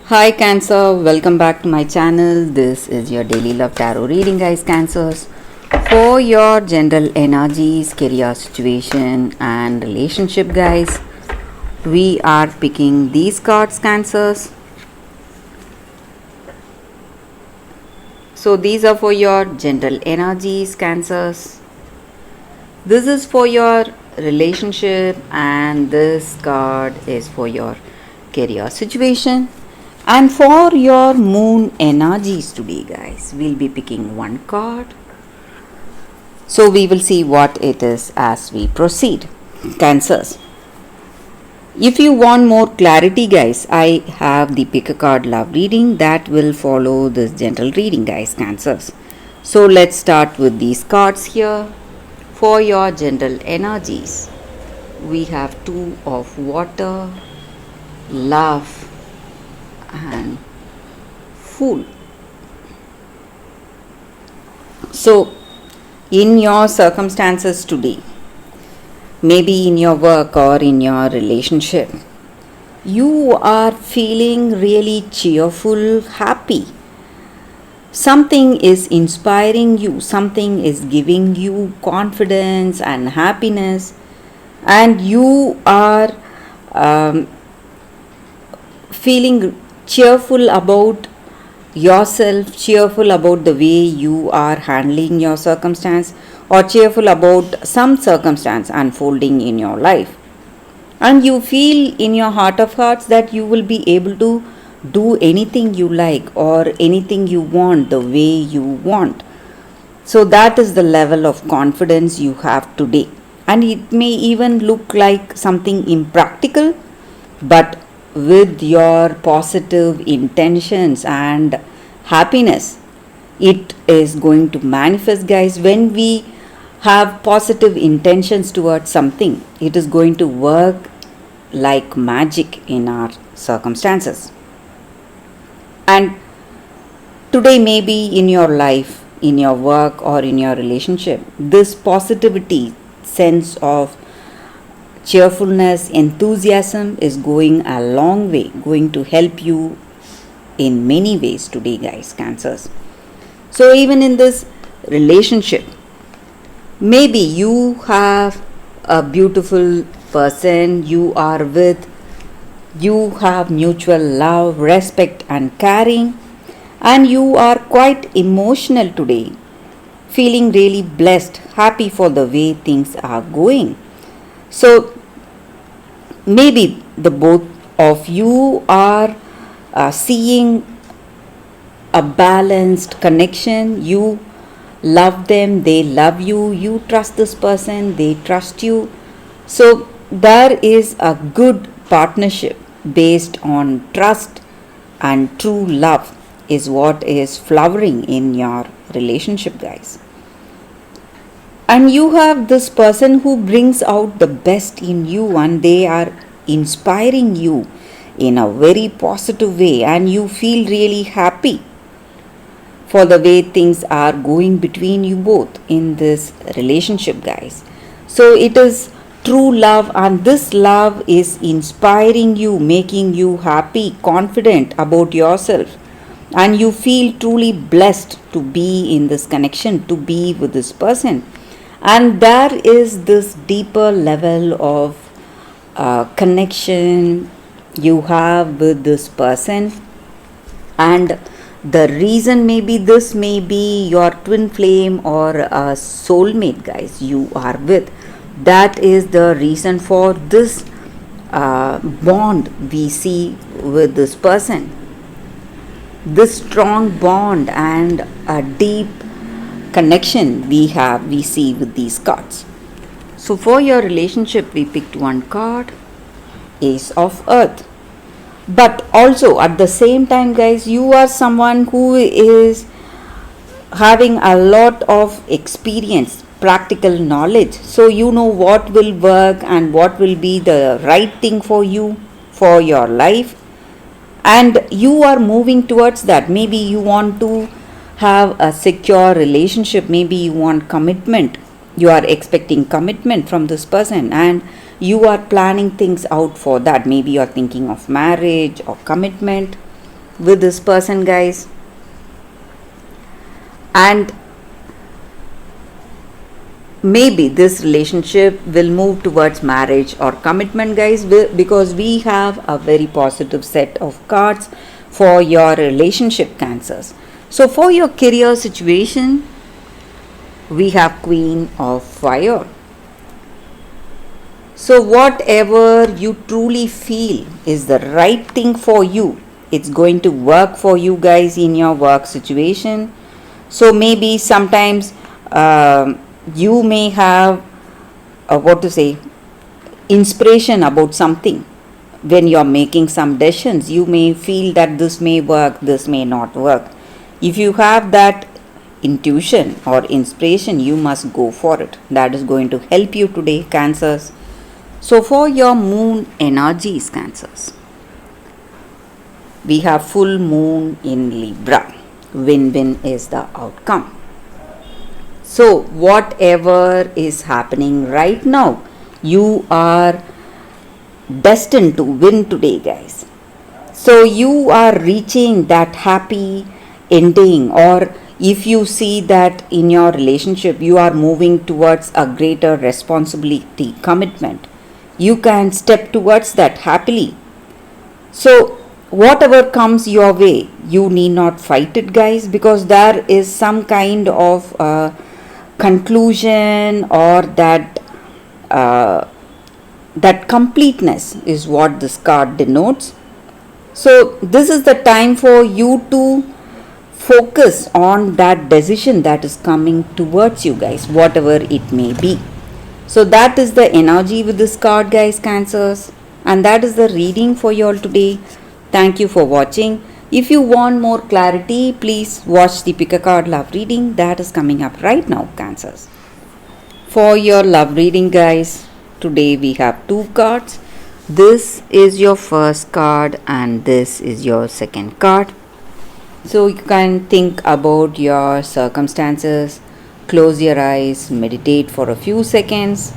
Hi Cancer, welcome back to my channel. This is your daily love tarot reading, guys. Cancers, for your general energies, career situation and relationship, guys. We are picking these cards, Cancers. So these are for your general energies, Cancers. This is for your relationship and this card is for your career situation. And for your moon energies today, guys, we'll be picking one card. So we will see what it is as we proceed. Cancers. If you want more clarity, guys, I have the pick a card love reading that will follow this gentle reading, guys. Cancers. So let's start with these cards here. For your general energies, we have two of water, love, and Fool. So, in your circumstances today, maybe in your work or in your relationship, you are feeling really cheerful, happy. Something is inspiring you, something is giving you confidence and happiness, and you are feeling cheerful about yourself, cheerful about the way you are handling your circumstance, or cheerful about some circumstance unfolding in your life. And you feel in your heart of hearts that you will be able to do anything you like or anything you want the way you want. So that is the level of confidence you have today. And it may even look like something impractical, but with your positive intentions and happiness, it is going to manifest, guys. When we have positive intentions towards something, it is going to work like magic in our circumstances. And today, maybe in your life, in your work, or in your relationship, this positivity, sense of cheerfulness, enthusiasm is going a long way, going to help you in many ways today, guys. Cancers. So even in this relationship, maybe you have a beautiful person you are with, you have mutual love, respect and caring, and you are quite emotional today, feeling really blessed, happy for the way things are going. So maybe the both of you are seeing a balanced connection. You love them, they love you, you trust this person, they trust you. So there is a good partnership based on trust, and true love is what is flowering in your relationship, guys. And you have this person who brings out the best in you, and they are inspiring you in a very positive way, and you feel really happy for the way things are going between you both in this relationship, guys. So it is true love, and this love is inspiring you, making you happy, confident about yourself, and you feel truly blessed to be in this connection, to be with this person. And there is this deeper level of connection you have with this person, and the reason maybe this may be your twin flame or a soulmate, guys, you are with. That is the reason for this bond we see with this person, this strong bond and a deep connection we see with these cards. So for your relationship, we picked one card, Ace of Earth. But also at the same time, guys, you are someone who is having a lot of experience, practical knowledge. So you know what will work and what will be the right thing for you, for your life. And you are moving towards that. Maybe you want to have a secure relationship, maybe you want commitment, you are expecting commitment from this person, and you are planning things out for that. Maybe you are thinking of marriage or commitment. with this person, guys. And maybe this relationship will move towards marriage or commitment, guys, because we have a very positive set of cards for your relationship, Cancers. So for your career situation, we have Queen of Fire. So whatever you truly feel is the right thing for you, it's going to work for you, guys, in your work situation. So maybe sometimes you may have inspiration about something. When you're making some decisions, you may feel that this may work, this may not work. If you have that intuition or inspiration, you must go for it. That is going to help you today, Cancers. So for your moon energies, Cancers, we have full moon in Libra. Win-win is the outcome. So whatever is happening right now, you are destined to win today, guys. So you are reaching that happy ending, or if you see that in your relationship you are moving towards a greater responsibility, commitment, you can step towards that happily. So whatever comes your way, you need not fight it, guys, because there is some kind of conclusion, or that completeness is what this card denotes. So this is the time for you to focus on that decision that is coming towards you, guys, whatever it may be. So that is the energy with this card, guys, Cancers, and that is the reading for you all today. Thank you for watching. If you want more clarity, please watch the Pick a Card Love reading that is coming up right now, Cancers. For your love reading, guys, today we have two cards. This is your first card and this is your second card. So you can think about your circumstances, close your eyes, meditate for a few seconds,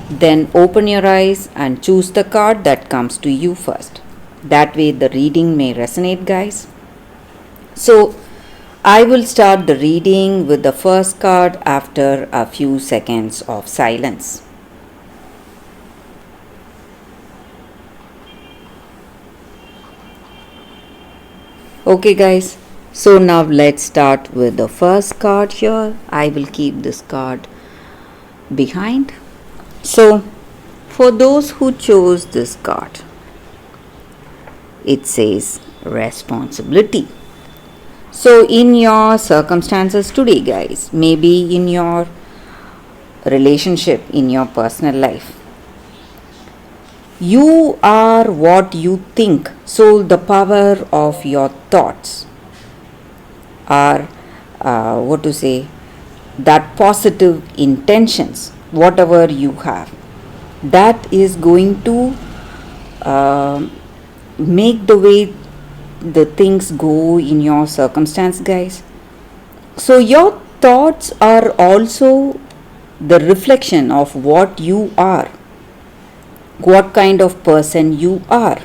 then open your eyes and choose the card that comes to you first. That way the reading may resonate, guys. So I will start the reading with the first card after a few seconds of silence. Okay, guys, so now let's start with the first card here. I will keep this card behind. So for those who chose this card, it says responsibility. So in your circumstances today, guys, maybe in your relationship, in your personal life, you are what you think. So the power of your thoughts are that positive intentions, whatever you have, that is going to make the way the things go in your circumstance, guys. So your thoughts are also the reflection of what you are, what kind of person you are.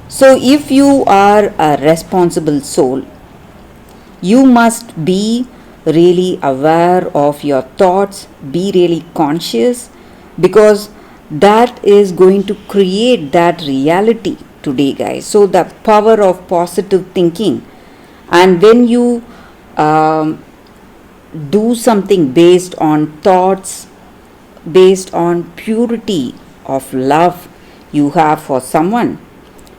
So if you are a responsible soul, you must be really aware of your thoughts, be really conscious, because that is going to create that reality today, guys. So the power of positive thinking, and when you do something based on thoughts, based on purity of love you have for someone,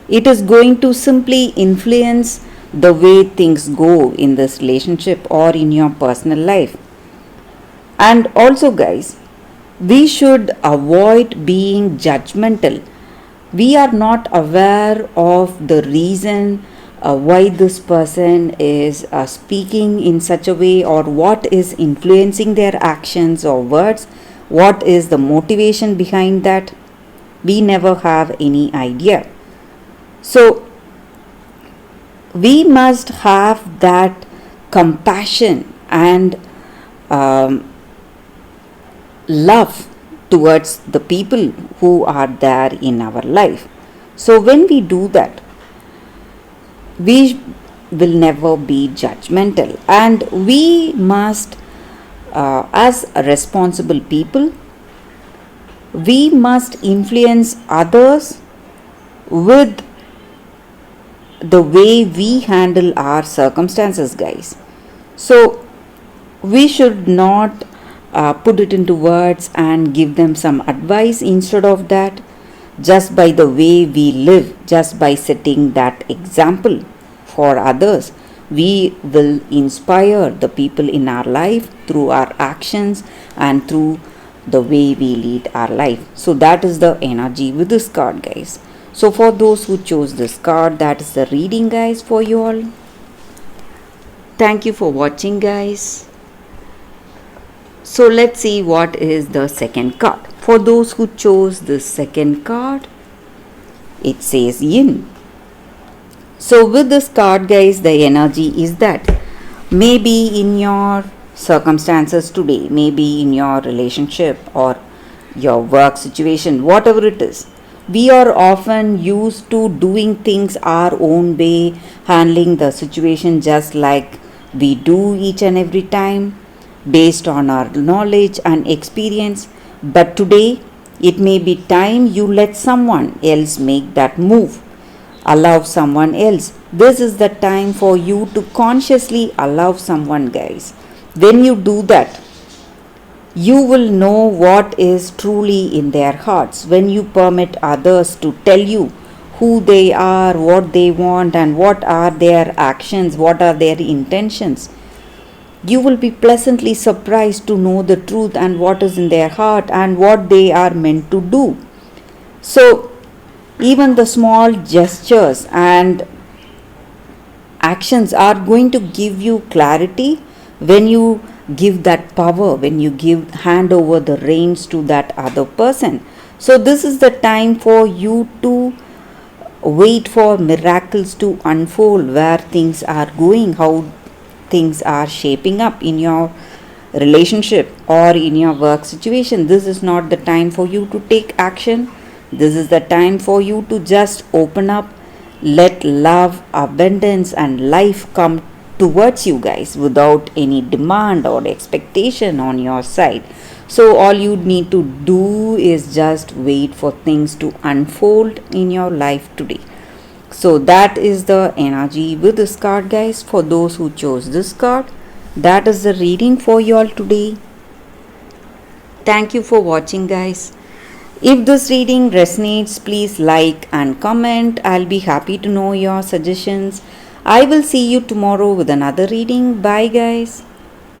it is going to simply influence the way things go in this relationship or in your personal life. And also, guys, we should avoid being judgmental. We are not aware of the reason why this person is speaking in such a way, or what is influencing their actions or words, what is the motivation behind that. We never have any idea. So we must have that compassion and love towards the people who are there in our life. So when we do that, we will never be judgmental, and we must, as a responsible people, we must influence others with the way we handle our circumstances, guys. So we should not put it into words and give them some advice. Instead of that, just by the way we live, just by setting that example for others, we will inspire the people in our life through our actions and through the way we lead our life. So that is the energy with this card, guys. So for those who chose this card, that is the reading, guys, for you all. Thank you for watching, guys. So let's see what is the second card. For those who chose the second card, it says Yin. So with this card, guys, the energy is that maybe in your circumstances today, maybe in your relationship or your work situation, whatever it is, we are often used to doing things our own way, handling the situation just like we do each and every time, based on our knowledge and experience. But today, it may be time you let someone else make that move. Allow someone else. This is the time for you to consciously allow someone, guys. When you do that, you will know what is truly in their hearts. When you permit others to tell you who they are, what they want, and what are their actions, what are their intentions, you will be pleasantly surprised to know the truth and what is in their heart and what they are meant to do. So, even the small gestures and actions are going to give you clarity when you give that power, when you hand over the reins to that other person. So this is the time for you to wait for miracles to unfold, where things are going, how things are shaping up in your relationship or in your work situation. This is not the time for you to take action. This is the time for you to just open up, let love, abundance, and life come towards you, guys, without any demand or expectation on your side. So all you need to do is just wait for things to unfold in your life today. So that is the energy with this card, guys. For those who chose this card, that is the reading for you all today. Thank you for watching, guys. If this reading resonates, please like and comment. I'll be happy to know your suggestions. I will see you tomorrow with another reading. Bye, guys.